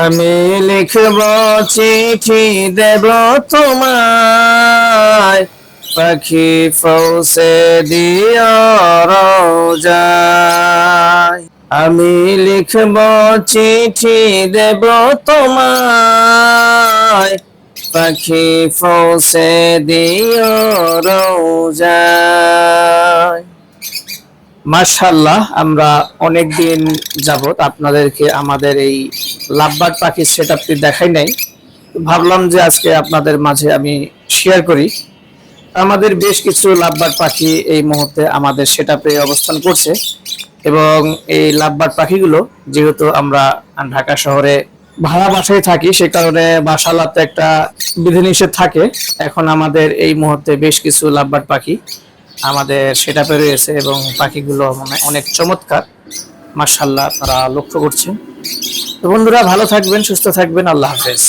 আমি লিখব চিঠি দেব তোমায়, পাখি পৌঁছে দিও রোজায়। আমি লিখব চিঠি দেব তোমায়, পাখি পৌঁছে দিও রোজায়। মাশাআল্লাহ, আমরা অনেকদিন যাবত আপনাদেরকে আমাদের এই লাভবার্ড পাখির সেটআপটি দেখাই নাই। ভাবলাম যে আজকে আপনাদের মাঝে আমি শেয়ার করি। আমাদের বেশ কিছু লাভবার্ড পাখি এই মুহূর্তে আমাদের সেটআপে অবস্থান করছে এবং এই লাভবার্ড পাখিগুলো যেহেতু আমরা ঢাকা শহরে ভাড়া বাসায় থাকি, সে কারণে বাসালাতে একটা বিধিনিষেধ থাকে। এখন আমাদের এই মুহূর্তে বেশ কিছু লাভবার্ড পাখি আমাদের সেটআপে রয়েছে এবং পাখিগুলো মানে অনেক চমৎকার, মাশাআল্লাহ, আপনারা লক্ষ্য করছেন। তো বন্ধুরা, ভালো থাকবেন, সুস্থ থাকবেন, আল্লাহ হাফেজ।